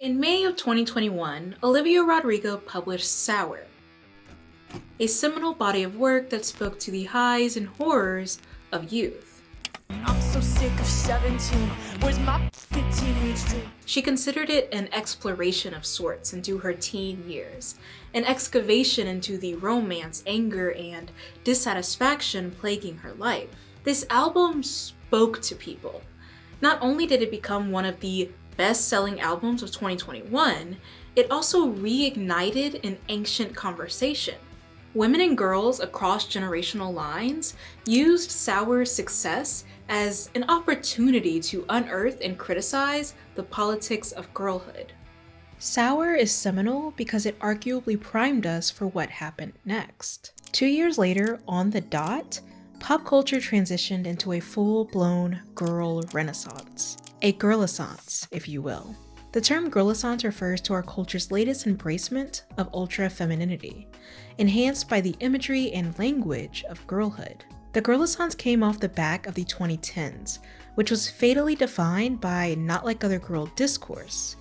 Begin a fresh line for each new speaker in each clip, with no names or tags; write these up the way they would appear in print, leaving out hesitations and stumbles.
In May of 2021, Olivia Rodrigo published Sour, a seminal body of work that spoke to the highs and horrors of youth.
I'm so sick of 17. Where's my teenage dream?
She considered it an exploration of sorts into her teen years, an excavation into the romance, anger, and dissatisfaction plaguing her life. This album spoke to people. Not only did it become one of the best-selling albums of 2021, it also reignited an ancient conversation. Women and girls across generational lines used Sour's success as an opportunity to unearth and criticize the politics of girlhood. Sour is seminal because it arguably primed us for what happened next. 2 years later, on the dot, pop culture transitioned into a full-blown girl renaissance. A girlissance, if you will. The term girlissance refers to our culture's latest embracement of ultra-femininity, enhanced by the imagery and language of girlhood. The girlissance came off the back of the 2010s, which was fatally defined by not like other girl discourse.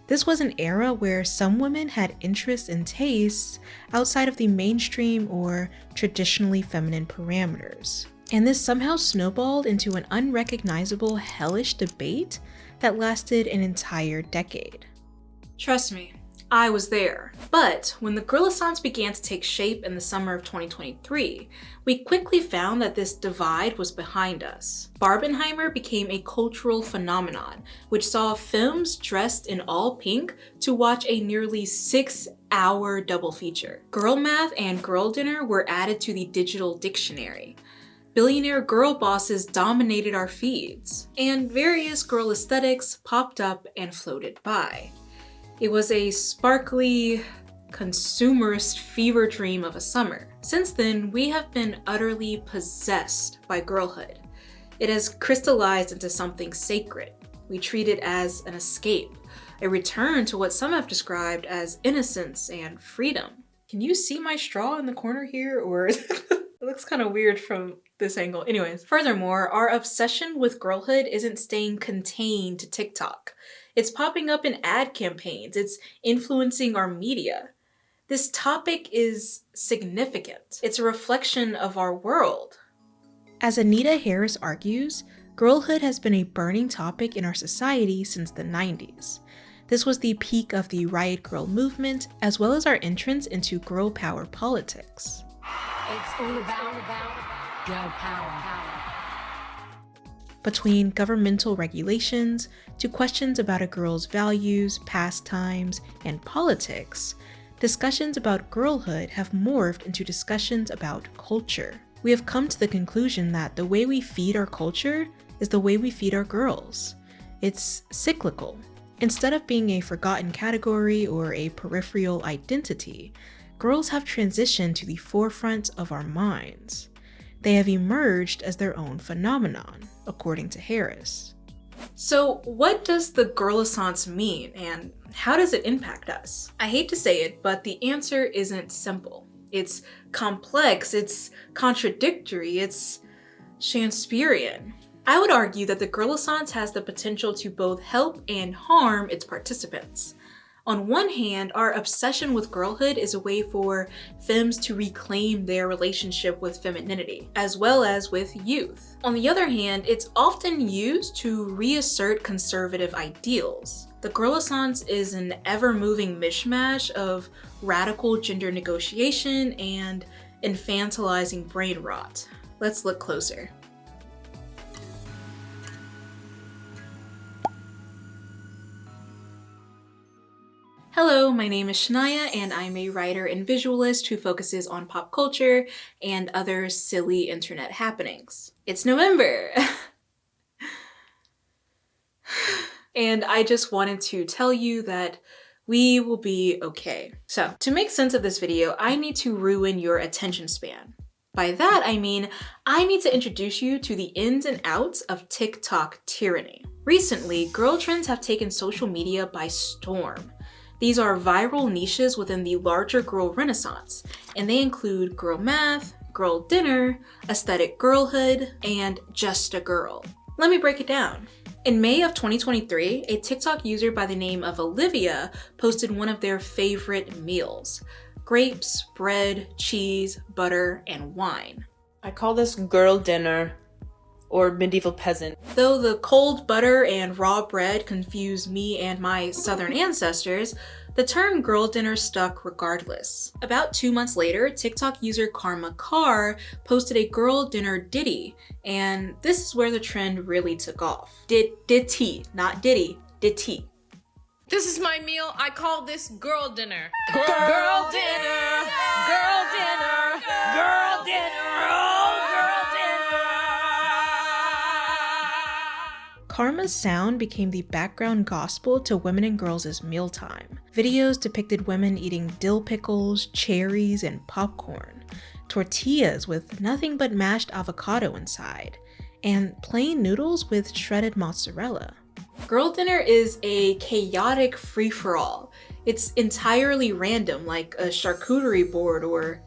This was an era where some women had interests and tastes outside of the mainstream or traditionally feminine parameters. And this somehow snowballed into an unrecognizable, hellish debate that lasted an entire decade. Trust me, I was there. But when the girlissance began to take shape in the summer of 2023, we quickly found that this divide was behind us. Barbenheimer became a cultural phenomenon, which saw femmes dressed in all pink to watch a nearly 6-hour double feature. Girl math and girl dinner were added to the digital dictionary. Billionaire girl bosses dominated our feeds, and various girl aesthetics popped up and floated by. It was a sparkly, consumerist fever dream of a summer. Since then, we have been utterly possessed by girlhood. It has crystallized into something sacred. We treat it as an escape, a return to what some have described as innocence and freedom. Can you see my straw in the corner here, or it looks kind of weird from this angle? Anyways, furthermore, our obsession with girlhood isn't staying contained to TikTok. It's popping up in ad campaigns. It's influencing our media. This topic is significant. It's a reflection of our world. As Anita Harris argues, girlhood has been a burning topic in our society since the 90s. This was the peak of the Riot Grrrl movement, as well as our entrance into girl power politics.
It's all about girl power.
Between governmental regulations to questions about a girl's values, pastimes, and politics, discussions about girlhood have morphed into discussions about culture. We have come to the conclusion that the way we feed our culture is the way we feed our girls. It's cyclical. Instead of being a forgotten category or a peripheral identity, girls have transitioned to the forefront of our minds. They have emerged as their own phenomenon, according to Harris. So what does the girlissance mean, and how does it impact us? I hate to say it, but the answer isn't simple. It's complex, it's contradictory, it's Shakespearean. I would argue that the girlissance has the potential to both help and harm its participants. On one hand, our obsession with girlhood is a way for femmes to reclaim their relationship with femininity, as well as with youth. On the other hand, it's often used to reassert conservative ideals. The girlissance is an ever-moving mishmash of radical gender negotiation and infantilizing brain rot. Let's look closer. Hello, my name is Shania, and I'm a writer and visualist who focuses on pop culture and other silly internet happenings. It's November! And I just wanted to tell you that we will be okay. So, to make sense of this video, I need to ruin your attention span. By that, I mean, I need to introduce you to the ins and outs of TikTok tyranny. Recently, girl trends have taken social media by storm. These are viral niches within the larger girl renaissance, and they include girl math, girl dinner, aesthetic girlhood, and just a girl. Let me break it down. In May of 2023, a TikTok user by the name of Olivia posted one of their favorite meals: grapes, bread, cheese, butter, and wine.
I call this girl dinner or medieval peasant.
Though the cold butter and raw bread confused me and my southern ancestors, the term girl dinner stuck regardless. About 2 months later, TikTok user Karma Carr posted a girl dinner ditty, and this is where the trend really took off. Ditty, not ditty, ditty.
This is my meal. I call this girl dinner.
Girl dinner, girl dinner, girl dinner, oh, girl dinner.
Karma's sound became the background gospel to women and girls' mealtime. Videos depicted women eating dill pickles, cherries, and popcorn, tortillas with nothing but mashed avocado inside, and plain noodles with shredded mozzarella.
Girl dinner is a chaotic free-for-all. It's entirely random, like a charcuterie board or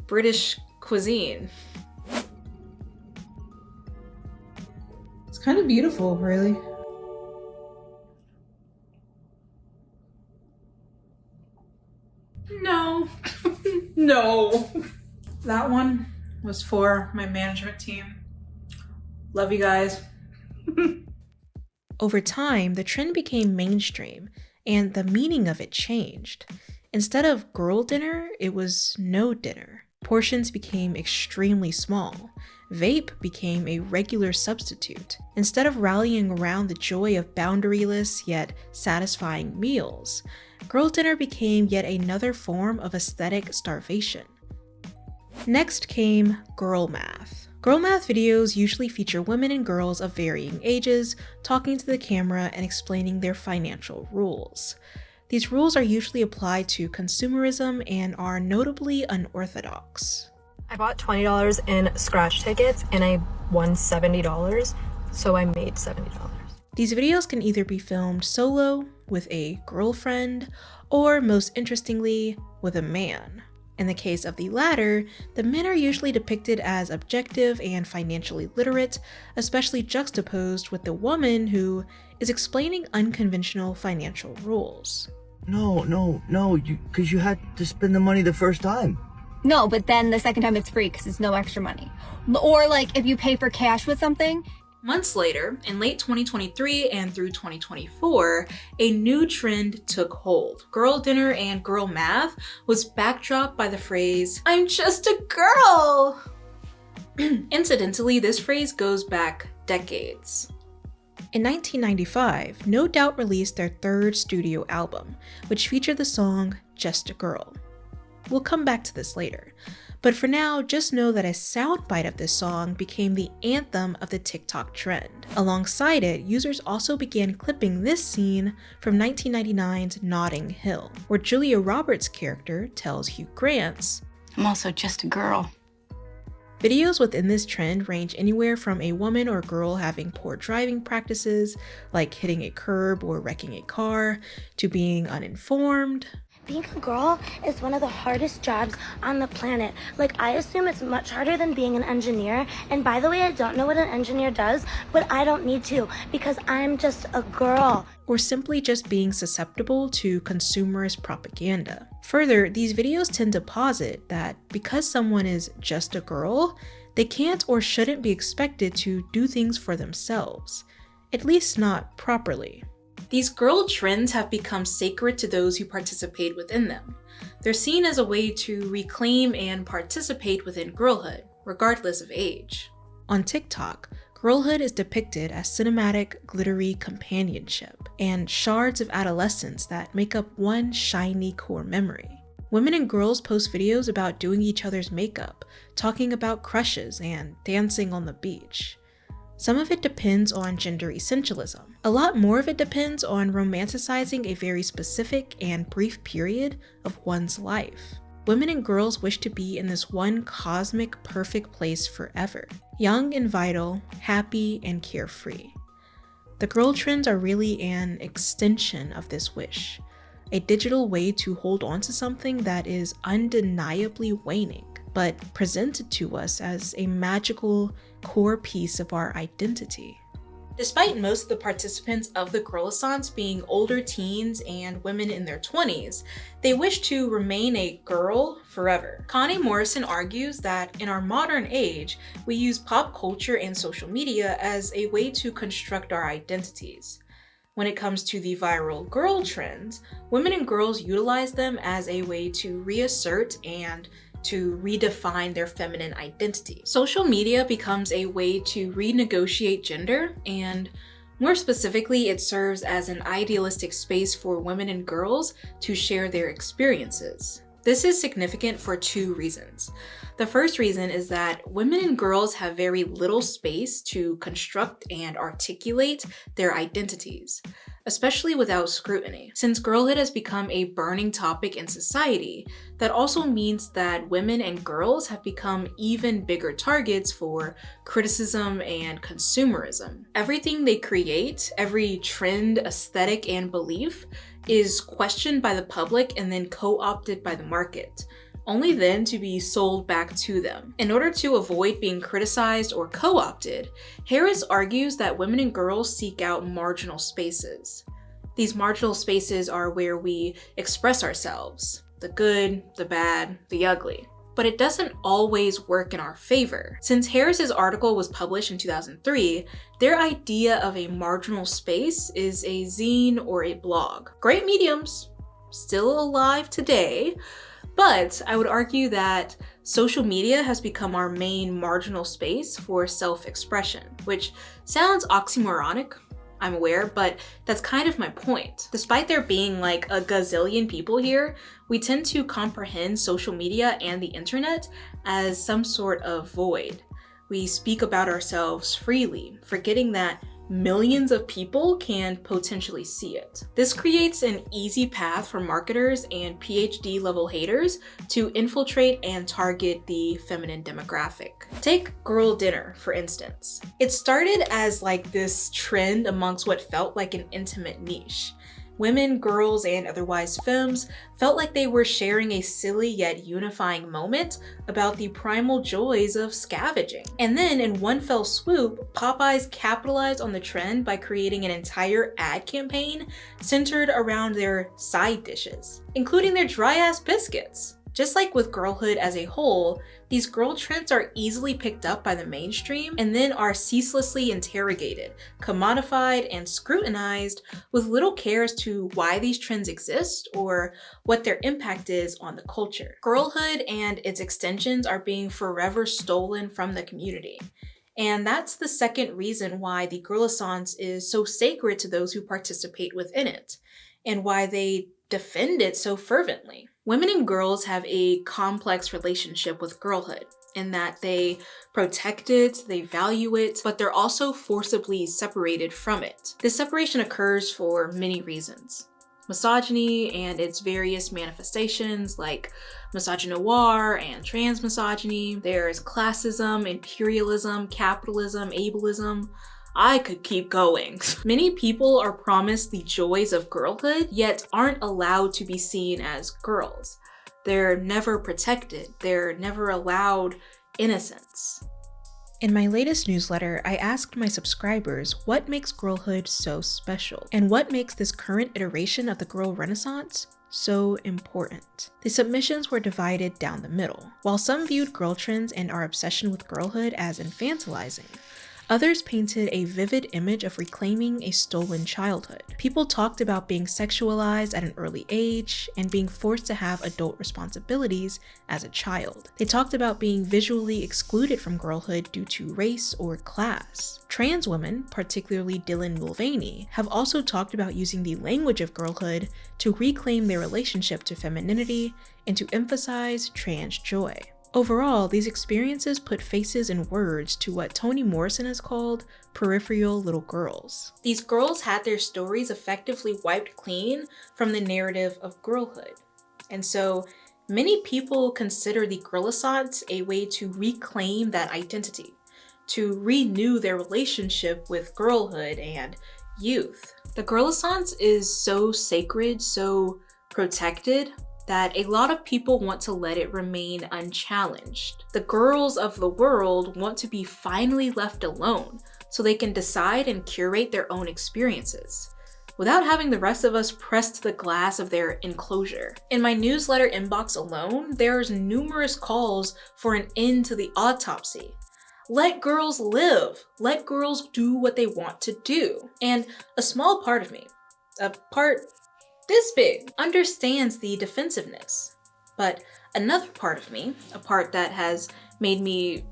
British cuisine.
It's kind of beautiful, really. No. No. That one was for my management team. Love you guys.
Over time, the trend became mainstream, and the meaning of it changed. Instead of girl dinner, it was no dinner. Portions became extremely small. Vape became a regular substitute. Instead of rallying around the joy of boundaryless yet satisfying meals, girl dinner became yet another form of aesthetic starvation. Next came girl math. Girl math videos usually feature women and girls of varying ages talking to the camera and explaining their financial rules. These rules are usually applied to consumerism and are notably unorthodox.
I bought $20 in scratch tickets and I won $70, so I made $70.
These videos can either be filmed solo, with a girlfriend, or most interestingly, with a man. In the case of the latter, the men are usually depicted as objective and financially literate, especially juxtaposed with the woman who is explaining unconventional financial rules.
No, because you had to spend the money the first time.
No, but then the second time it's free because it's no extra money. Or like if you pay for cash with something.
Months later, in late 2023 and through 2024, a new trend took hold. Girl dinner and girl math was backdropped by the phrase, "I'm just a girl." Incidentally, this phrase goes back decades.
In 1995, No Doubt released their third studio album, which featured the song Just a Girl. We'll come back to this later, but for now, just know that a soundbite of this song became the anthem of the TikTok trend. Alongside it, users also began clipping this scene from 1999's Notting Hill, where Julia Roberts' character tells Hugh Grant's,
"I'm also just a girl."
Videos within this trend range anywhere from a woman or girl having poor driving practices, like hitting a curb or wrecking a car, to being uninformed.
Being a girl is one of the hardest jobs on the planet. Like, I assume it's much harder than being an engineer. And by the way, I don't know what an engineer does, but I don't need to because I'm just a girl.
Or simply just being susceptible to consumerist propaganda. Further, these videos tend to posit that because someone is just a girl, they can't or shouldn't be expected to do things for themselves, at least not properly.
These girl trends have become sacred to those who participate within them. They're seen as a way to reclaim and participate within girlhood, regardless of age.
On TikTok, girlhood is depicted as cinematic, glittery companionship and shards of adolescence that make up one shiny core memory. Women and girls post videos about doing each other's makeup, talking about crushes, and dancing on the beach. Some of it depends on gender essentialism. A lot more of it depends on romanticizing a very specific and brief period of one's life. Women and girls wish to be in this one cosmic, perfect place forever. Young and vital, happy and carefree. The girl trends are really an extension of this wish. A digital way to hold on to something that is undeniably waning, but presented to us as a magical core piece of our identity. Despite most of the participants of the Girl-a-Sance being older teens and women in their 20s, they wish to remain a girl forever. Connie Morrison argues that in our modern age, we use pop culture and social media as a way to construct our identities. When it comes to the viral girl trends, women and girls utilize them as a way to reassert and to redefine their feminine identity. Social media becomes a way to renegotiate gender, and more specifically, it serves as an idealistic space for women and girls to share their experiences. This is significant for two reasons. The first reason is that women and girls have very little space to construct and articulate their identities, especially without scrutiny. Since girlhood has become a burning topic in society, that also means that women and girls have become even bigger targets for criticism and consumerism. Everything they create, every trend, aesthetic, and belief is questioned by the public and then co-opted by the market, only then to be sold back to them. In order to avoid being criticized or co-opted, Harris argues that women and girls seek out marginal spaces. These marginal spaces are where we express ourselves, the good, the bad, the ugly. But it doesn't always work in our favor. Since Harris's article was published in 2003, their idea of a marginal space is a zine or a blog. Great mediums, still alive today, but I would argue that social media has become our main marginal space for self-expression, which sounds oxymoronic, I'm aware, but that's kind of my point. Despite there being like a gazillion people here, we tend to comprehend social media and the internet as some sort of void. We speak about ourselves freely, forgetting that millions of people can potentially see it. This creates an easy path for marketers and PhD level haters to infiltrate and target the feminine demographic. Take girl dinner, for instance. It started as like this trend amongst what felt like an intimate niche. Women, girls, and otherwise femmes felt like they were sharing a silly yet unifying moment about the primal joys of scavenging. And then in one fell swoop, Popeyes capitalized on the trend by creating an entire ad campaign centered around their side dishes, including their dry-ass biscuits. Just like with girlhood as a whole, these girl trends are easily picked up by the mainstream and then are ceaselessly interrogated, commodified, and scrutinized with little care as to why these trends exist or what their impact is on the culture. Girlhood and its extensions are being forever stolen from the community. And that's the second reason why the Girl-a-Sance is so sacred to those who participate within it, and why they defend it so fervently. Women and girls have a complex relationship with girlhood in that they protect it, they value it, but they're also forcibly separated from it. This separation occurs for many reasons. Misogyny and its various manifestations like misogynoir and transmisogyny. There's classism, imperialism, capitalism, ableism. I could keep going. Many people are promised the joys of girlhood, yet aren't allowed to be seen as girls. They're never protected. They're never allowed innocence. In my latest newsletter, I asked my subscribers what makes girlhood so special, and what makes this current iteration of the girl renaissance so important. The submissions were divided down the middle. While some viewed girl trends and our obsession with girlhood as infantilizing, others painted a vivid image of reclaiming a stolen childhood. People talked about being sexualized at an early age and being forced to have adult responsibilities as a child. They talked about being visually excluded from girlhood due to race or class. Trans women, particularly Dylan Mulvaney, have also talked about using the language of girlhood to reclaim their relationship to femininity and to emphasize trans joy. Overall, these experiences put faces and words to what Toni Morrison has called peripheral little girls. These girls had their stories effectively wiped clean from the narrative of girlhood. And so many people consider the Girl-a-Sance a way to reclaim that identity, to renew their relationship with girlhood and youth. The Girl-a-Sance is so sacred, so protected, that a lot of people want to let it remain unchallenged. The girls of the world want to be finally left alone
so they can decide and curate their own experiences, without having the rest of us press to the glass of their enclosure. In my newsletter inbox alone, there's numerous calls for an end to the autopsy. Let girls live. Let girls do what they want to do. And a small part of me, a part this big, understands the defensiveness. But another part of me, a part that has made me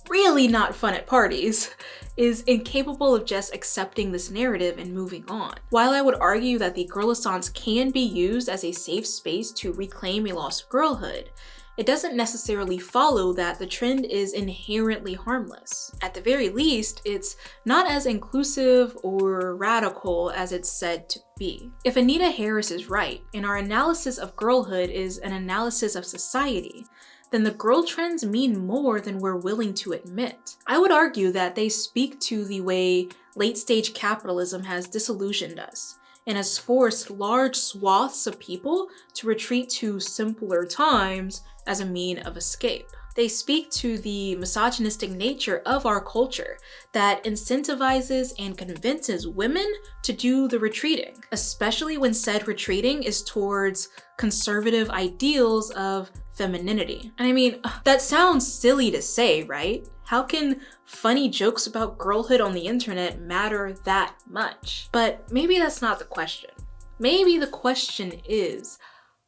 really not fun at parties, is incapable of just accepting this narrative and moving on. While I would argue that the girlaissance can be used as a safe space to reclaim a lost girlhood, it doesn't necessarily follow that the trend is inherently harmless. At the very least, it's not as inclusive or radical as it's said to be. If Anita Harris is right, and our analysis of girlhood is an analysis of society, then the girl trends mean more than we're willing to admit. I would argue that they speak to the way late-stage capitalism has disillusioned us and has forced large swaths of people to retreat to simpler times as a mean of escape. They speak to the misogynistic nature of our culture that incentivizes and convinces women to do the retreating, especially when said retreating is towards conservative ideals of femininity. And I mean, that sounds silly to say, right? How can funny jokes about girlhood on the internet matter that much? But maybe that's not the question. Maybe the question is,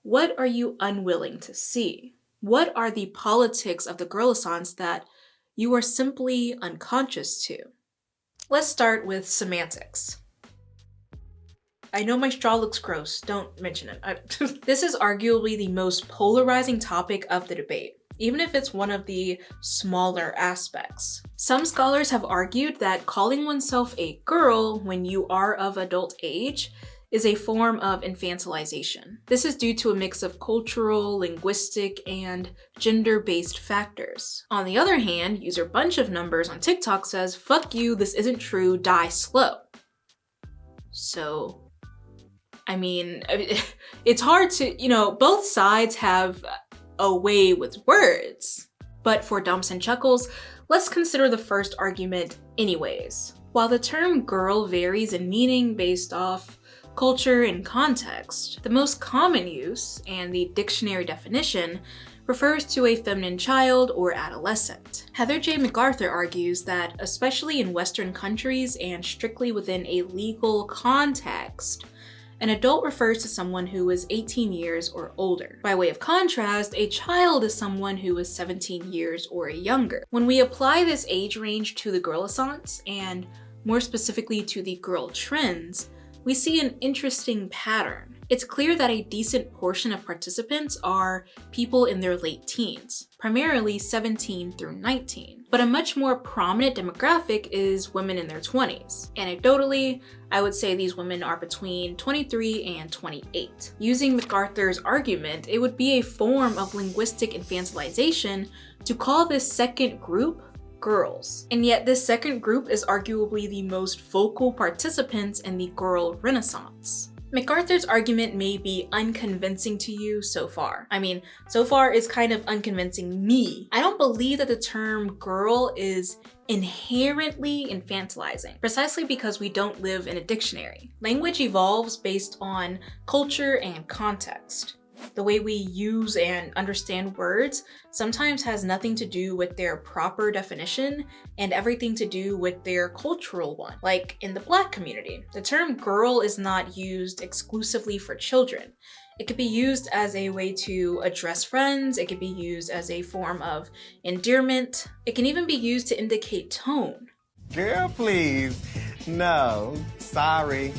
what are you unwilling to see? What are the politics of the girlaissance that you are simply unconscious to? Let's start with semantics. I know my straw looks gross, don't mention it. This is arguably the most polarizing topic of the debate, even if it's one of the smaller aspects. Some scholars have argued that calling oneself a girl when you are of adult age is a form of infantilization. This is due to a mix of cultural, linguistic, and gender-based factors. On the other hand, user Bunch of Numbers on TikTok says, "Fuck you, this isn't true, die slow." So, I mean, it's hard to, both sides have a way with words. But for dumps and chuckles, let's consider the first argument anyways. While the term girl varies in meaning based off culture and context, the most common use, and the dictionary definition, refers to a feminine child or adolescent. Heather J. MacArthur argues that, especially in Western countries and strictly within a legal context, an adult refers to someone who is 18 years or older. By way of contrast, a child is someone who is 17 years or younger. When we apply this age range to the girlaissance, and more specifically to the girl trends, we see an interesting pattern. It's clear that a decent portion of participants are people in their late teens, primarily 17 through 19. But a much more prominent demographic is women in their 20s. Anecdotally, I would say these women are between 23 and 28. Using MacArthur's argument, it would be a form of linguistic infantilization to call this second group girls. And yet this second group is arguably the most vocal participants in the girl renaissance. MacArthur's argument may be unconvincing to you so far. I mean, so far it's kind of unconvincing me. I don't believe that the term girl is inherently infantilizing, precisely because we don't live in a dictionary. Language evolves based on culture and context. The way we use and understand words sometimes has nothing to do with their proper definition and everything to do with their cultural one. Like in the Black community, the term girl is not used exclusively for children. It could be used as a way to address friends. It could be used as a form of endearment. It can even be used to indicate tone.
Girl, please. No, sorry.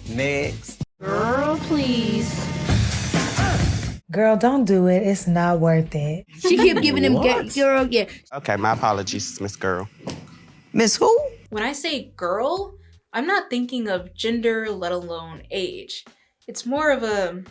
Next.
Girl, please.
Girl, don't do it. It's not worth it.
She kept giving him girl, yeah.
Okay, my apologies, Miss Girl. Miss who?
When I say girl, I'm not thinking of gender, let alone age. It's more of a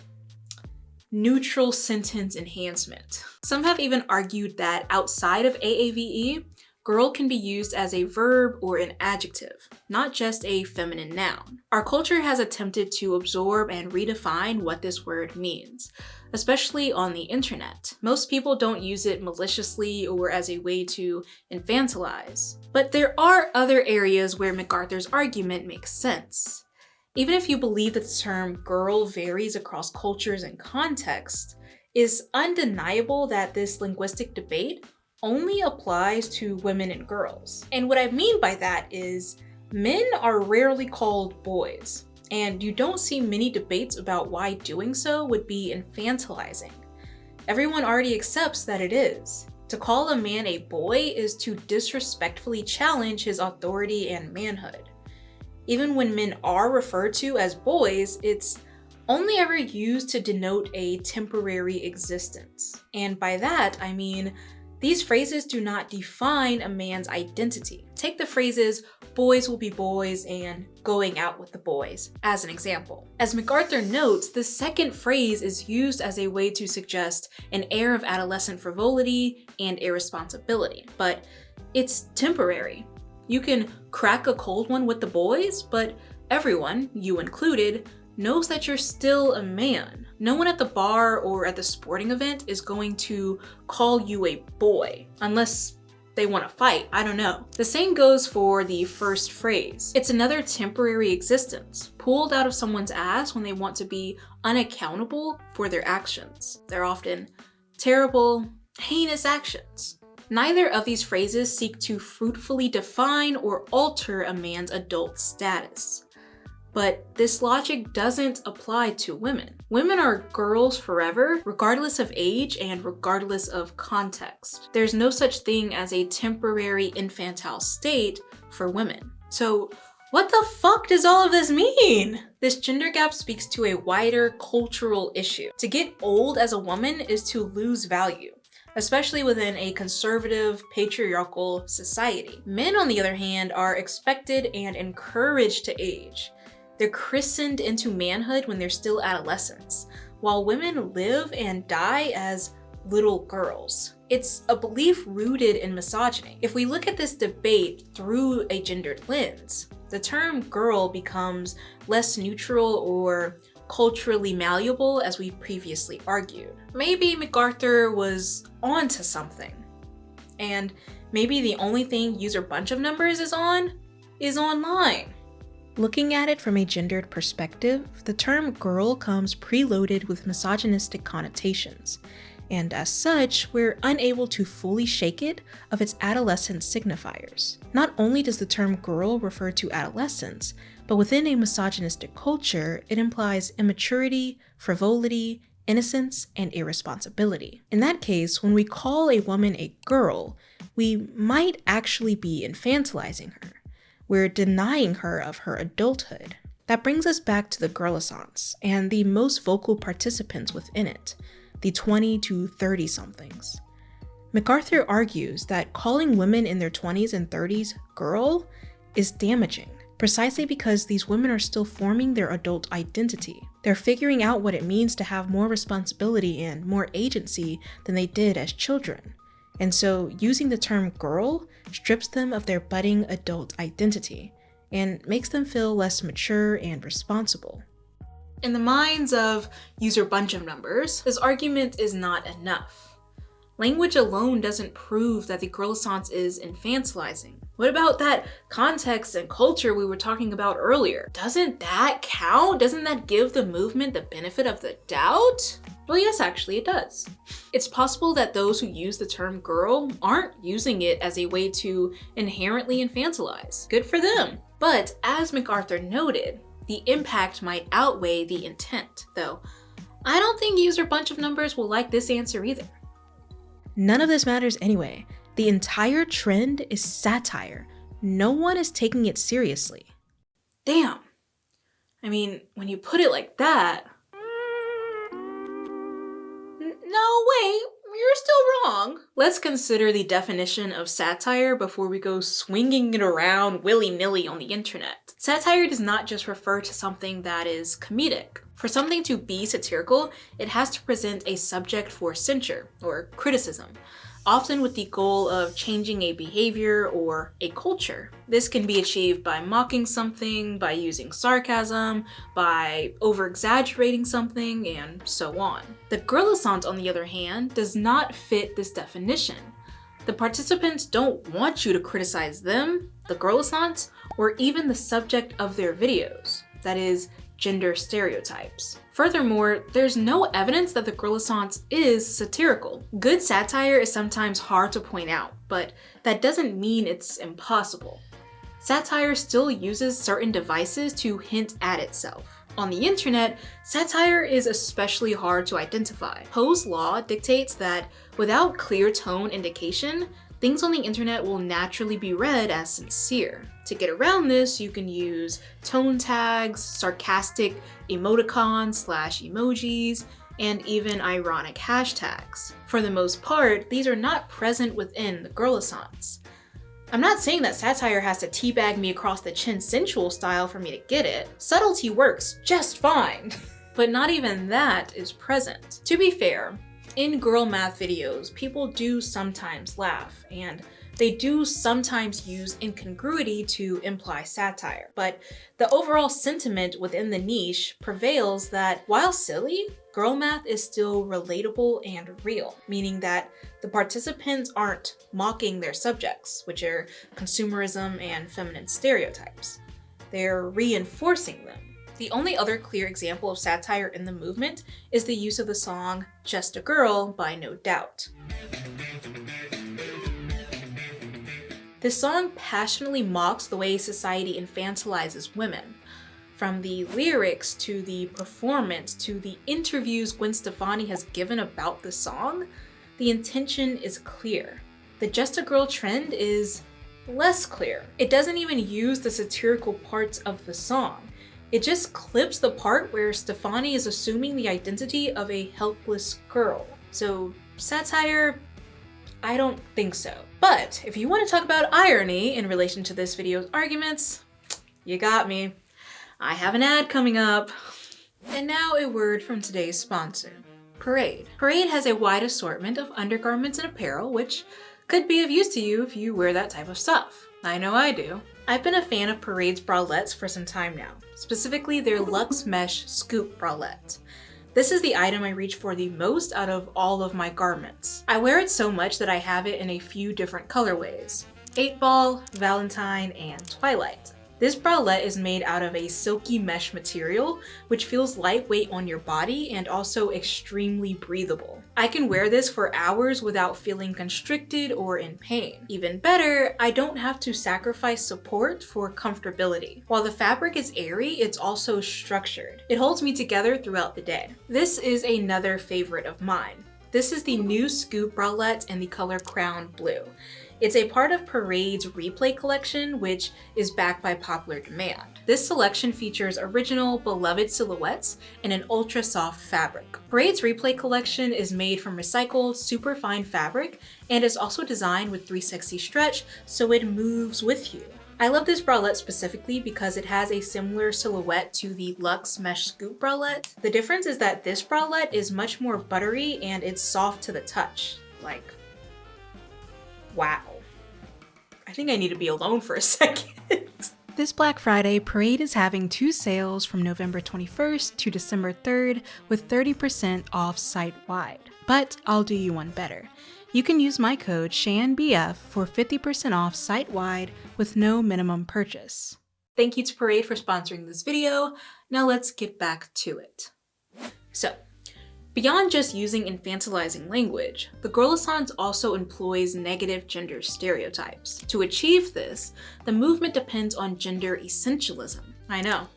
neutral sentence enhancement. Some have even argued that outside of AAVE, girl can be used as a verb or an adjective, not just a feminine noun. Our culture has attempted to absorb and redefine what this word means, especially on the internet. Most people don't use it maliciously or as a way to infantilize. But there are other areas where MacArthur's argument makes sense. Even if you believe that the term girl varies across cultures and contexts, it's undeniable that this linguistic debate only applies to women and girls. And what I mean by that is men are rarely called boys, and you don't see many debates about why doing so would be infantilizing. Everyone already accepts that it is. To call a man a boy is to disrespectfully challenge his authority and manhood. Even when men are referred to as boys, it's only ever used to denote a temporary existence. And by that, I mean, these phrases do not define a man's identity. Take the phrases, boys will be boys and going out with the boys, as an example. As MacArthur notes, the second phrase is used as a way to suggest an air of adolescent frivolity and irresponsibility, but it's temporary. You can crack a cold one with the boys, but everyone, you included, knows that you're still a man. No one at the bar or at the sporting event is going to call you a boy, unless they want to fight, I don't know. The same goes for the first phrase. It's another temporary existence, pulled out of someone's ass when they want to be unaccountable for their actions. They're often terrible, heinous actions. Neither of these phrases seek to fruitfully define or alter a man's adult status. But this logic doesn't apply to women. Women are girls forever, regardless of age and regardless of context. There's no such thing as a temporary infantile state for women. So what the fuck does all of this mean? This gender gap speaks to a wider cultural issue. To get old as a woman is to lose value, especially within a conservative, patriarchal society. Men, on the other hand, are expected and encouraged to age. They're christened into manhood when they're still adolescents, while women live and die as little girls. It's a belief rooted in misogyny. If we look at this debate through a gendered lens, the term girl becomes less neutral or culturally malleable, as we previously argued. Maybe MacArthur was onto something, and maybe the only thing user bunch of numbers is online.
Looking at it from a gendered perspective, the term girl comes preloaded with misogynistic connotations, and as such, we're unable to fully shake it of its adolescent signifiers. Not only does the term girl refer to adolescence, but within a misogynistic culture, it implies immaturity, frivolity, innocence, and irresponsibility. In that case, when we call a woman a girl, we might actually be infantilizing her. We're denying her of her adulthood. That brings us back to the girlissance and the most vocal participants within it, the 20 to 30 somethings. MacArthur argues that calling women in their 20s and 30s girl is damaging, precisely because these women are still forming their adult identity. They're figuring out what it means to have more responsibility and more agency than they did as children. And so using the term girl strips them of their budding adult identity and makes them feel less mature and responsible.
In the minds of user bunch of numbers, this argument is not enough. Language alone doesn't prove that the girlissance is infantilizing. What about that context and culture we were talking about earlier? Doesn't that count? Doesn't that give the movement the benefit of the doubt? Well, yes, actually it does. It's possible that those who use the term girl aren't using it as a way to inherently infantilize. Good for them. But as MacArthur noted, the impact might outweigh the intent, though I don't think user bunch of numbers will like this answer either.
None of this matters anyway. The entire trend is satire. No one is taking it seriously.
Damn. I mean, when you put it like that... No, wait, you're still wrong. Let's consider the definition of satire before we go swinging it around willy-nilly on the internet. Satire does not just refer to something that is comedic. For something to be satirical, it has to present a subject for censure or criticism, often with the goal of changing a behavior or a culture. This can be achieved by mocking something, by using sarcasm, by over-exaggerating something, and so on. The Girlassance, on the other hand, does not fit this definition. The participants don't want you to criticize them, the Girlassance, or even the subject of their videos, that is, gender stereotypes. Furthermore, there's no evidence that the Girlassance is satirical. Good satire is sometimes hard to point out, but that doesn't mean it's impossible. Satire still uses certain devices to hint at itself. On the internet, satire is especially hard to identify. Poe's law dictates that without clear tone indication, things on the internet will naturally be read as sincere. To get around this, you can use tone tags, sarcastic emoticons/emojis, and even ironic hashtags. For the most part, these are not present within the Girlassance. I'm not saying that satire has to teabag me across the chin sensual style for me to get it. Subtlety works just fine. But not even that is present. To be fair, in girl math videos, people do sometimes laugh, and they do sometimes use incongruity to imply satire. But the overall sentiment within the niche prevails that while silly, girl math is still relatable and real, meaning that the participants aren't mocking their subjects, which are consumerism and feminine stereotypes. They're reinforcing them. The only other clear example of satire in the movement is the use of the song Just a Girl by No Doubt. This song passionately mocks the way society infantilizes women. From the lyrics to the performance to the interviews Gwen Stefani has given about the song, the intention is clear. The Just a Girl trend is less clear. It doesn't even use the satirical parts of the song. It just clips the part where Stefani is assuming the identity of a helpless girl. So satire? I don't think so. But if you want to talk about irony in relation to this video's arguments, you got me. I have an ad coming up. And now a word from today's sponsor, Parade. Parade has a wide assortment of undergarments and apparel, which could be of use to you if you wear that type of stuff. I know I do. I've been a fan of Parade's bralettes for some time now, specifically their Luxe Mesh Scoop Bralette. This is the item I reach for the most out of all of my garments. I wear it so much that I have it in a few different colorways: 8-Ball, Valentine, and Twilight. This bralette is made out of a silky mesh material, which feels lightweight on your body and also extremely breathable. I can wear this for hours without feeling constricted or in pain. Even better, I don't have to sacrifice support for comfortability. While the fabric is airy, it's also structured. It holds me together throughout the day. This is another favorite of mine. This is the new Scoop bralette in the color Crown Blue. It's a part of Parade's Replay collection, which is backed by popular demand. This selection features original, beloved silhouettes in an ultra soft fabric. Parade's Replay collection is made from recycled, superfine fabric and is also designed with 360 stretch, so it moves with you. I love this bralette specifically because it has a similar silhouette to the Luxe Mesh Scoop bralette. The difference is that this bralette is much more buttery and it's soft to the touch. Like, wow. I think I need to be alone for a second.
This Black Friday, Parade is having 2 sales from November 21st to December 3rd with 30% off site-wide. But I'll do you one better. You can use my code SHANBF for 50% off site-wide with no minimum purchase.
Thank you to Parade for sponsoring this video. Now let's get back to it. So, beyond just using infantilizing language, the Girlassance also employs negative gender stereotypes. To achieve this, the movement depends on gender essentialism. I know,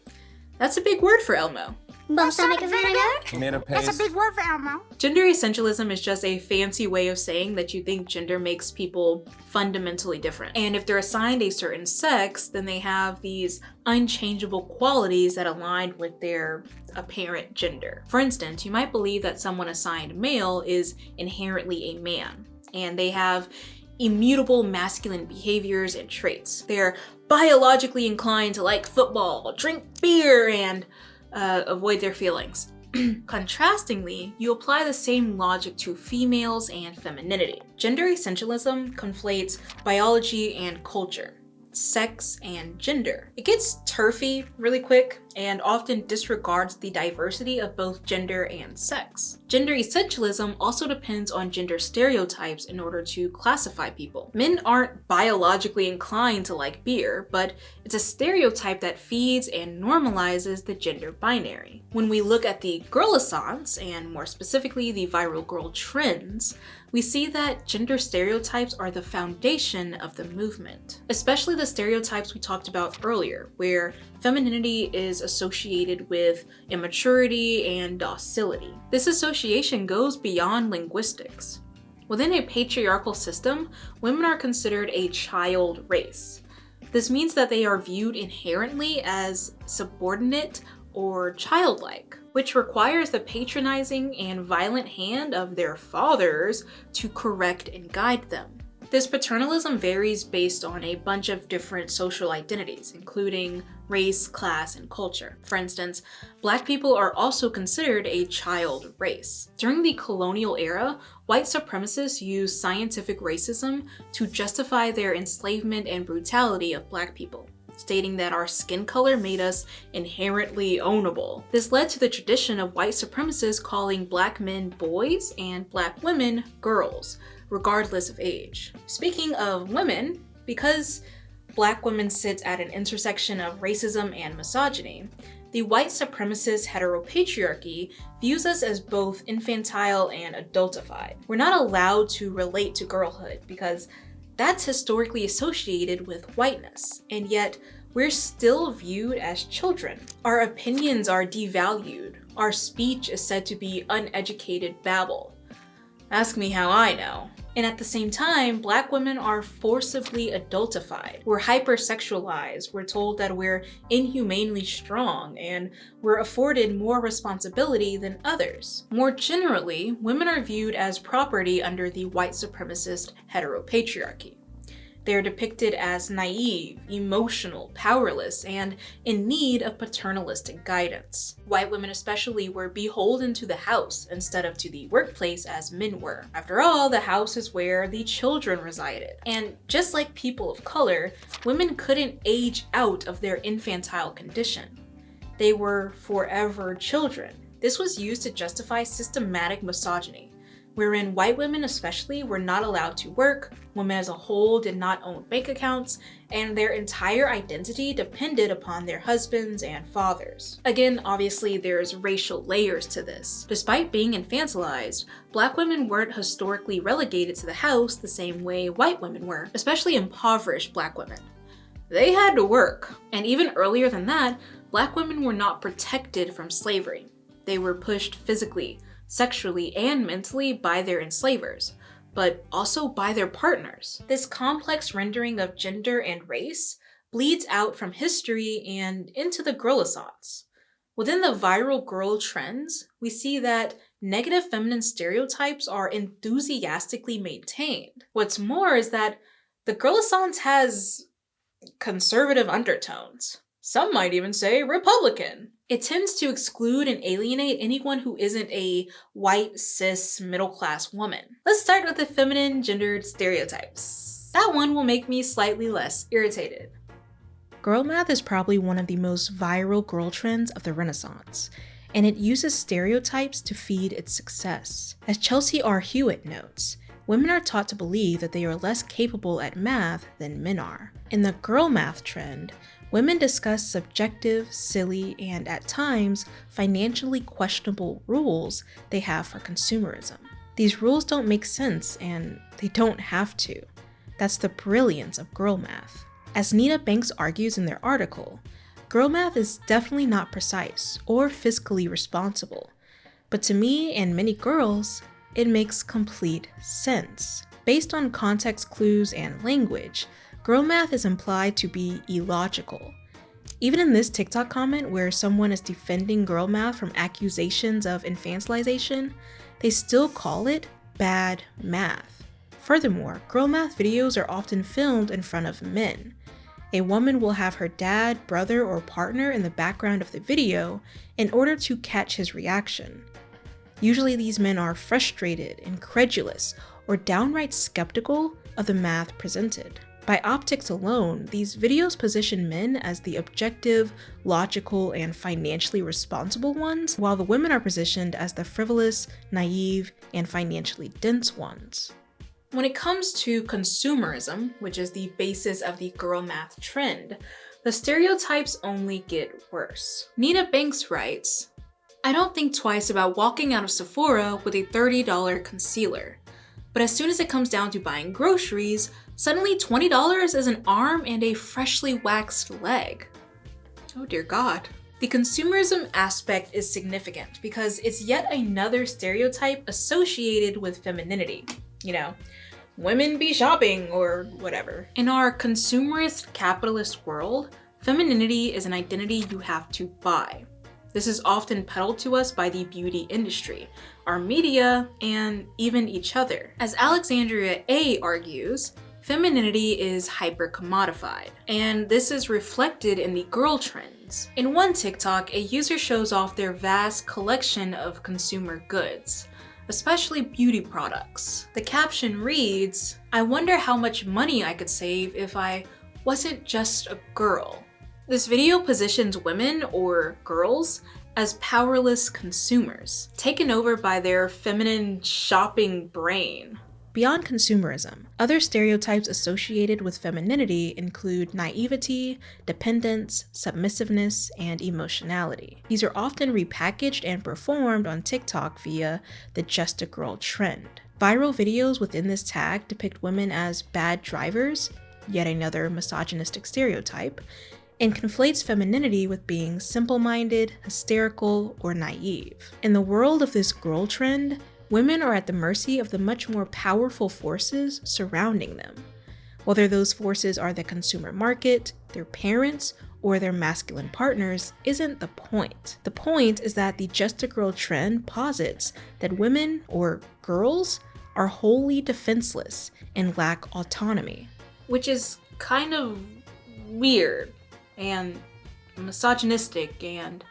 that's a big word for Elmo.
That's a big
word for Elmo.
Gender essentialism is just a fancy way of saying that you think gender makes people fundamentally different. And if they're assigned a certain sex, then they have these unchangeable qualities that align with their apparent gender. For instance, you might believe that someone assigned male is inherently a man, and they have immutable masculine behaviors and traits. They're biologically inclined to like football, drink beer, and avoid their feelings. Contrastingly, you apply the same logic to females and femininity. Gender essentialism conflates biology and culture, sex and gender. It gets turfy really quick and often disregards the diversity of both gender and sex. Gender essentialism also depends on gender stereotypes in order to classify people. Men aren't biologically inclined to like beer, but it's a stereotype that feeds and normalizes the gender binary. When we look at the girlissance, and more specifically the viral girl trends, we see that gender stereotypes are the foundation of the movement, especially the stereotypes we talked about earlier, where femininity is associated with immaturity and docility. This association goes beyond linguistics. Within a patriarchal system, women are considered a child race. This means that they are viewed inherently as subordinate or childlike, which requires the patronizing and violent hand of their fathers to correct and guide them. This paternalism varies based on a bunch of different social identities, including race, class, and culture. For instance, Black people are also considered a child race. During the colonial era, white supremacists used scientific racism to justify their enslavement and brutality of Black people, stating that our skin color made us inherently ownable. This led to the tradition of white supremacists calling Black men boys and Black women girls, regardless of age. Speaking of women, because Black women sit at an intersection of racism and misogyny, the white supremacist heteropatriarchy views us as both infantile and adultified. We're not allowed to relate to girlhood because that's historically associated with whiteness, and yet we're still viewed as children. Our opinions are devalued. Our speech is said to be uneducated babble. Ask me how I know. And at the same time, Black women are forcibly adultified. We're hypersexualized, we're told that we're inhumanely strong, and we're afforded more responsibility than others. More generally, women are viewed as property under the white supremacist heteropatriarchy. They're depicted as naive, emotional, powerless, and in need of paternalistic guidance. White women especially were beholden to the house instead of to the workplace as men were. After all, the house is where the children resided. And just like people of color, women couldn't age out of their infantile condition. They were forever children. This was used to justify systematic misogyny, wherein white women especially were not allowed to work, women as a whole did not own bank accounts, and their entire identity depended upon their husbands and fathers. Again, obviously there's racial layers to this. Despite being infantilized, Black women weren't historically relegated to the house the same way white women were, especially impoverished Black women. They had to work. And even earlier than that, Black women were not protected from slavery. They were pushed physically, sexually, and mentally by their enslavers, but also by their partners. This complex rendering of gender and race bleeds out from history and into the girlissance. Within the viral girl trends, we see that negative feminine stereotypes are enthusiastically maintained. What's more is that the girlissance has conservative undertones. Some might even say Republican. It tends to exclude and alienate anyone who isn't a white, cis, middle-class woman. Let's start with the feminine gendered stereotypes. That one will make me slightly less irritated.
Girl math is probably one of the most viral girl trends of the Renaissance, and it uses stereotypes to feed its success. As Chelsea R. Hewitt notes, women are taught to believe that they are less capable at math than men are. In the girl math trend, women discuss subjective, silly, and at times financially questionable rules they have for consumerism. These rules don't make sense, and they don't have to. That's the brilliance of girl math. As Nina Banks argues in their article, girl math is definitely not precise or fiscally responsible, but to me and many girls, it makes complete sense. Based on context clues and language, girl math is implied to be illogical. Even in this TikTok comment where someone is defending girl math from accusations of infantilization, they still call it bad math. Furthermore, girl math videos are often filmed in front of men. A woman will have her dad, brother, or partner in the background of the video in order to catch his reaction. Usually these men are frustrated, incredulous, or downright skeptical of the math presented. By optics alone, these videos position men as the objective, logical, and financially responsible ones, while the women are positioned as the frivolous, naive, and financially dense ones.
When it comes to consumerism, which is the basis of the girl math trend, the stereotypes only get worse. Nina Banks writes, "I don't think twice about walking out of Sephora with a $30 concealer. But as soon as it comes down to buying groceries, suddenly $20 is an arm and a freshly waxed leg." Oh dear God. The consumerism aspect is significant because it's yet another stereotype associated with femininity. You know, women be shopping or whatever. In our consumerist capitalist world, femininity is an identity you have to buy. This is often peddled to us by the beauty industry, our media, and even each other. As Alexandria A. argues, femininity is hyper-commodified, and this is reflected in the girl trends. In one TikTok, a user shows off their vast collection of consumer goods, especially beauty products. The caption reads, "I wonder how much money I could save if I wasn't just a girl." This video positions women, or girls, as powerless consumers, taken over by their feminine shopping brain.
Beyond consumerism, other stereotypes associated with femininity include naivety, dependence, submissiveness, and emotionality. These are often repackaged and performed on TikTok via the just a girl trend. Viral videos within this tag depict women as bad drivers, yet another misogynistic stereotype, and conflates femininity with being simple-minded, hysterical, or naive. In the world of this girl trend, women are at the mercy of the much more powerful forces surrounding them. Whether those forces are the consumer market, their parents, or their masculine partners isn't the point. The point is that the just a girl trend posits that women, or girls, are wholly defenseless and lack autonomy.
Which is kind of weird and misogynistic and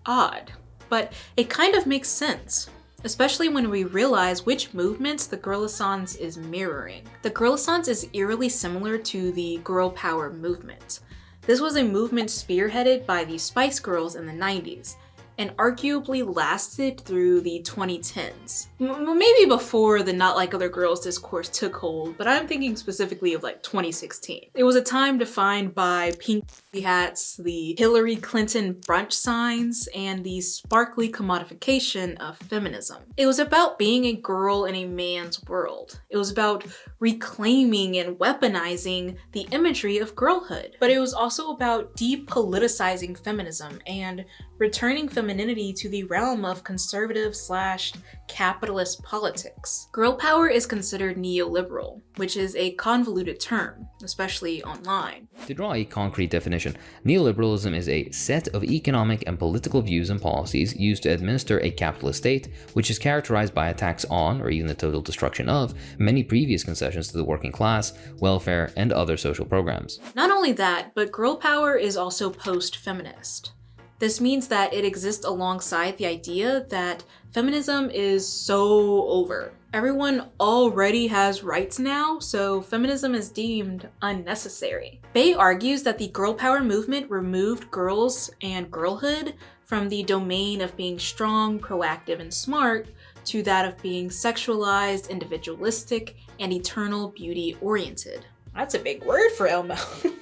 odd, but it kind of makes sense, especially when we realize which movements the Girlaissance is mirroring. The Girlaissance is eerily similar to the girl power movement. This was a movement spearheaded by the Spice Girls in the 90s, and arguably lasted through the 2010s. Maybe before the not like other girls discourse took hold, but I'm thinking specifically of like 2016. It was a time defined by pink hats, the Hillary Clinton brunch signs, and the sparkly commodification of feminism. It was about being a girl in a man's world. It was about reclaiming and weaponizing the imagery of girlhood. But it was also about depoliticizing feminism and returning femininity to the realm of conservative/capitalist politics. Girl power is considered neoliberal, which is a convoluted term, especially online.
To draw a concrete definition, neoliberalism is a set of economic and political views and policies used to administer a capitalist state, which is characterized by attacks on, or even the total destruction of, many previous concessions to the working class, welfare, and other social programs.
Not only that, but girl power is also post-feminist. This means that it exists alongside the idea that feminism is so over. Everyone already has rights now, so feminism is deemed unnecessary. Bay argues that the girl power movement removed girls and girlhood from the domain of being strong, proactive, and smart to that of being sexualized, individualistic, and eternal beauty-oriented. That's a big word for Elmo.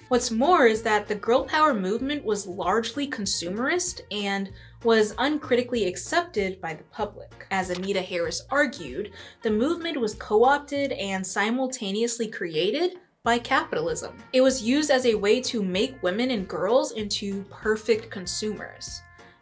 What's more is that the girl power movement was largely consumerist and was uncritically accepted by the public. As Anita Harris argued, the movement was co-opted and simultaneously created by capitalism. It was used as a way to make women and girls into perfect consumers.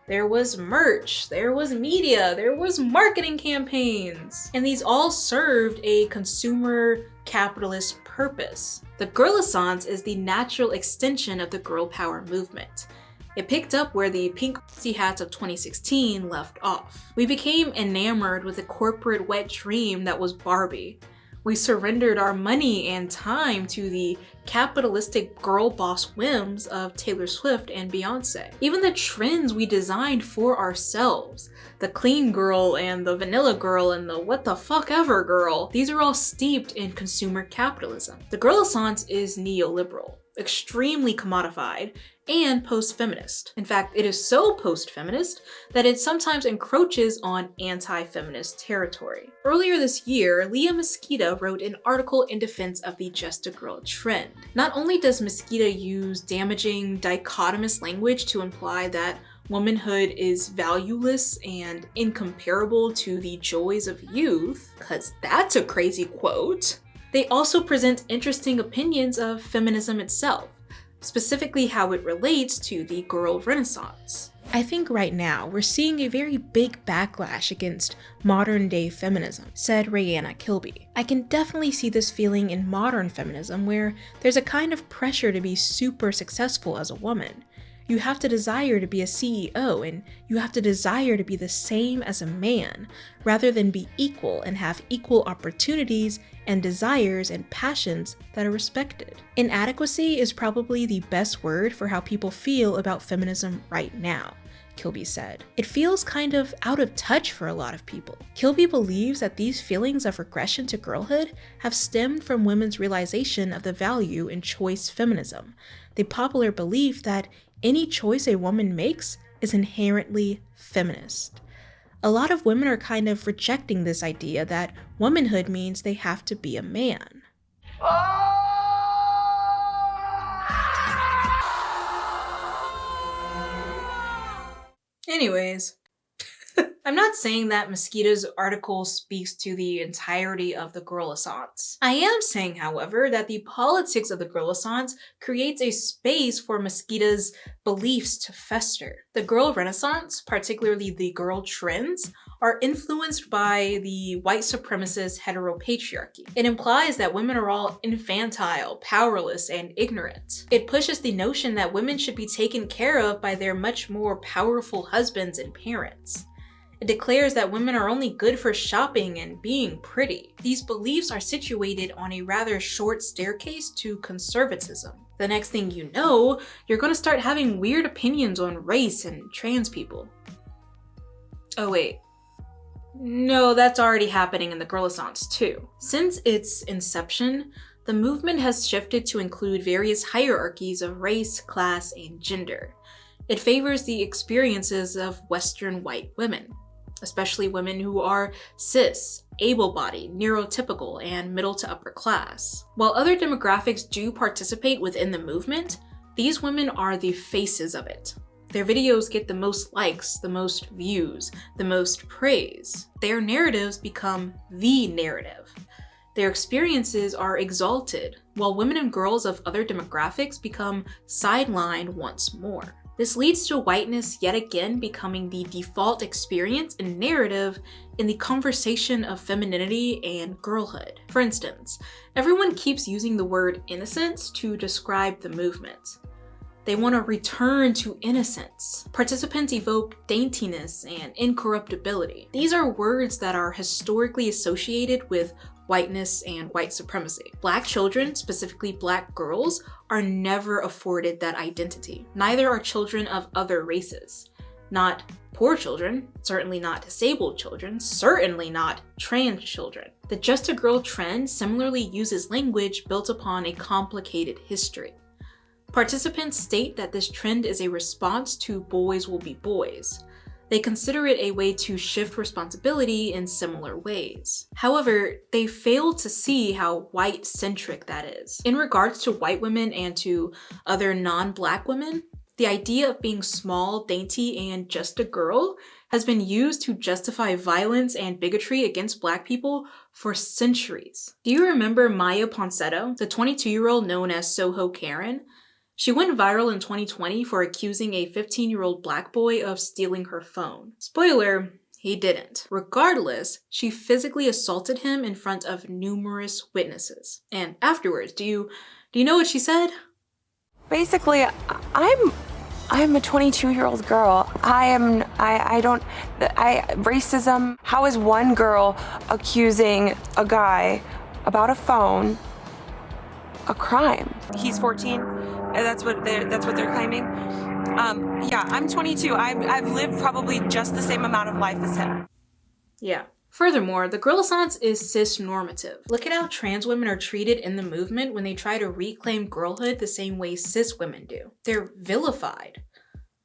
There was merch, there was media, there was marketing campaigns, and these all served a consumer capitalist purpose. The Girlaissance is the natural extension of the girl power movement. It picked up where the pink hats of 2016 left off. We became enamored with the corporate wet dream that was Barbie. We surrendered our money and time to the capitalistic girl boss whims of Taylor Swift and Beyonce. Even the trends we designed for ourselves, the clean girl and the vanilla girl and the what the fuck ever girl, these are all steeped in consumer capitalism. The girl-essence is neoliberal, extremely commodified, and post-feminist. In fact, it is so post-feminist that it sometimes encroaches on anti-feminist territory. Earlier this year, Leah Mosqueda wrote an article in defense of the Just a Girl trend. Not only does Mosqueda use damaging, dichotomous language to imply that womanhood is valueless and incomparable to the joys of youth, cause that's a crazy quote, they also present interesting opinions of feminism itself, specifically how it relates to the girl renaissance.
I think right now we're seeing a very big backlash against modern day feminism, said Rayanna Kilby. I can definitely see this feeling in modern feminism where there's a kind of pressure to be super successful as a woman. You have to desire to be a CEO and you have to desire to be the same as a man rather than be equal and have equal opportunities and desires and passions that are respected. Inadequacy is probably the best word for how people feel about feminism right now, Kilby said. It feels kind of out of touch for a lot of people. Kilby believes that these feelings of regression to girlhood have stemmed from women's realization of the value in choice feminism, the popular belief that any choice a woman makes is inherently feminist. A lot of women are kind of rejecting this idea that womanhood means they have to be a man.
Anyways, I'm not saying that Mosqueda's article speaks to the entirety of the girl-essence. I am saying, however, that the politics of the girl-essence creates a space for Mosqueda's beliefs to fester. The girl renaissance, particularly the girl trends, are influenced by the white supremacist heteropatriarchy. It implies that women are all infantile, powerless, and ignorant. It pushes the notion that women should be taken care of by their much more powerful husbands and parents. It declares that women are only good for shopping and being pretty. These beliefs are situated on a rather short staircase to conservatism. The next thing you know, you're gonna start having weird opinions on race and trans people. Oh wait. No, that's already happening in the girl-essence too. Since its inception, the movement has shifted to include various hierarchies of race, class, and gender. It favors the experiences of Western white women, especially women who are cis, able-bodied, neurotypical, and middle to upper class. While other demographics do participate within the movement, these women are the faces of it. Their videos get the most likes, the most views, the most praise. Their narratives become the narrative. Their experiences are exalted, while women and girls of other demographics become sidelined once more. This leads to whiteness yet again becoming the default experience and narrative in the conversation of femininity and girlhood. For instance, everyone keeps using the word innocence to describe the movement. They want to return to innocence. Participants evoke daintiness and incorruptibility. These are words that are historically associated with whiteness and white supremacy. Black children, specifically Black girls, are never afforded that identity. Neither are children of other races. Not poor children, certainly not disabled children, certainly not trans children. The Just a Girl trend similarly uses language built upon a complicated history. Participants state that this trend is a response to boys will be boys. They consider it a way to shift responsibility in similar ways. However, they fail to see how white-centric that is. In regards to white women and to other non-Black women, the idea of being small, dainty, and just a girl has been used to justify violence and bigotry against Black people for centuries. Do you remember Maya Ponsetto, the 22-year-old known as Soho Karen? She went viral in 2020 for accusing a 15-year-old Black boy of stealing her phone. Spoiler, he didn't. Regardless, she physically assaulted him in front of numerous witnesses. And afterwards, do you know what she said?
Basically, I'm a 22-year-old girl. Racism, how is one girl accusing a guy about a phone a crime. He's 14, and that's what they're claiming. Yeah, I'm 22. I've lived probably just the same amount of life as him.
Yeah. Furthermore, the girlissance is cis-normative. Look at how trans women are treated in the movement when they try to reclaim girlhood the same way cis women do. They're vilified.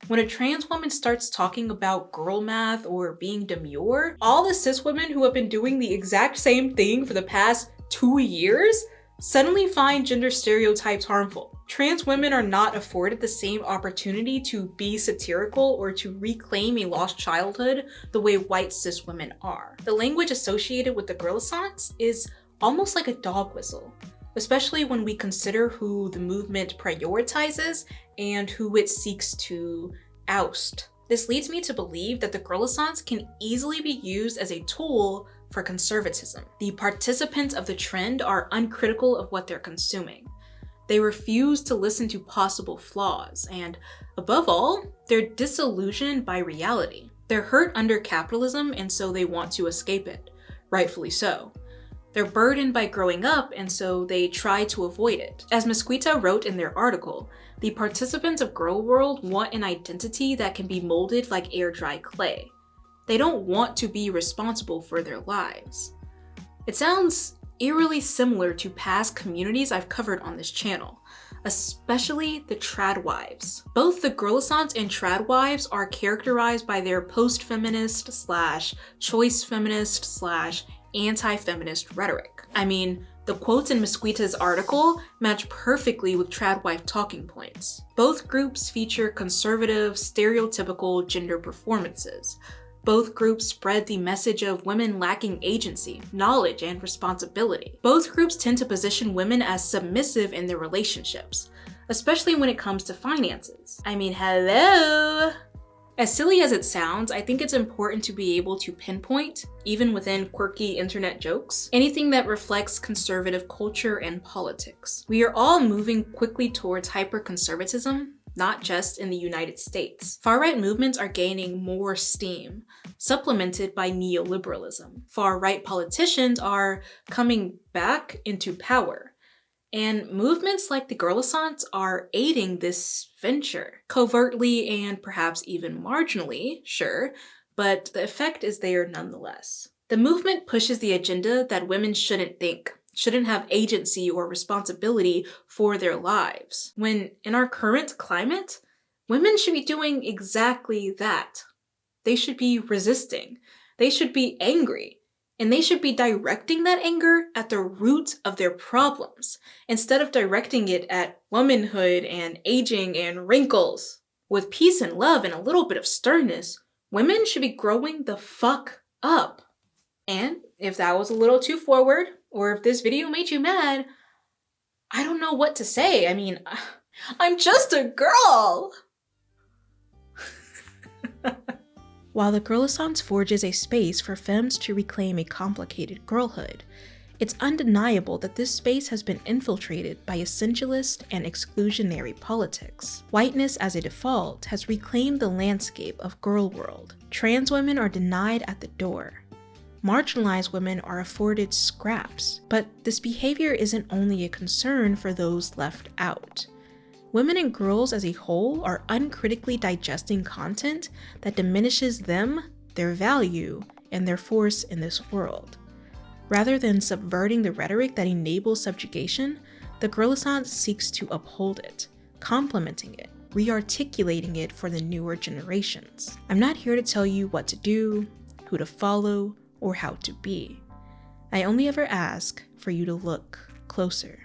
When a trans woman starts talking about girl math or being demure, all the cis women who have been doing the exact same thing for the past 2 years suddenly find gender stereotypes harmful. Trans women are not afforded the same opportunity to be satirical or to reclaim a lost childhood the way white cis women are. The language associated with the girlissance is almost like a dog whistle, especially when we consider who the movement prioritizes and who it seeks to oust. This leads me to believe that the girlissance can easily be used as a tool for conservatism. The participants of the trend are uncritical of what they're consuming. They refuse to listen to possible flaws, and above all, they're disillusioned by reality. They're hurt under capitalism, and so they want to escape it, rightfully so. They're burdened by growing up, and so they try to avoid it. As Mesquita wrote in their article, the participants of Girl World want an identity that can be molded like air-dry clay. They don't want to be responsible for their lives. It sounds eerily similar to past communities I've covered on this channel, especially the trad wives. Both the girlissance and trad wives are characterized by their post-feminist / choice feminist / anti-feminist rhetoric. I mean, the quotes in Mesquita's article match perfectly with trad wife talking points. Both groups feature conservative, stereotypical gender performances. Both groups spread the message of women lacking agency, knowledge, and responsibility. Both groups tend to position women as submissive in their relationships, especially when it comes to finances. I mean, hello! As silly as it sounds, I think it's important to be able to pinpoint, even within quirky internet jokes, anything that reflects conservative culture and politics. We are all moving quickly towards hyper-conservatism, not just in the United States. Far-right movements are gaining more steam, supplemented by neoliberalism. Far-right politicians are coming back into power, and movements like the girlissance are aiding this venture, covertly and perhaps even marginally, sure, but the effect is there nonetheless. The movement pushes the agenda that women shouldn't think, shouldn't have agency or responsibility for their lives, when in our current climate, women should be doing exactly that. They should be resisting, they should be angry, and they should be directing that anger at the root of their problems, instead of directing it at womanhood and aging and wrinkles. With peace and love and a little bit of sternness, women should be growing the fuck up. And if that was a little too forward, or if this video made you mad, I don't know what to say. I mean, I'm just a girl!
While the girlissance forges a space for femmes to reclaim a complicated girlhood, it's undeniable that this space has been infiltrated by essentialist and exclusionary politics. Whiteness as a default has reclaimed the landscape of girl world. Trans women are denied at the door. Marginalized women are afforded scraps, but this behavior isn't only a concern for those left out. Women and girls as a whole are uncritically digesting content that diminishes them, their value, and their force in this world. Rather than subverting the rhetoric that enables subjugation, the girlissance seeks to uphold it, complementing it, re-articulating it for the newer generations. I'm not here to tell you what to do, who to follow, or how to be. I only ever ask for you to look closer.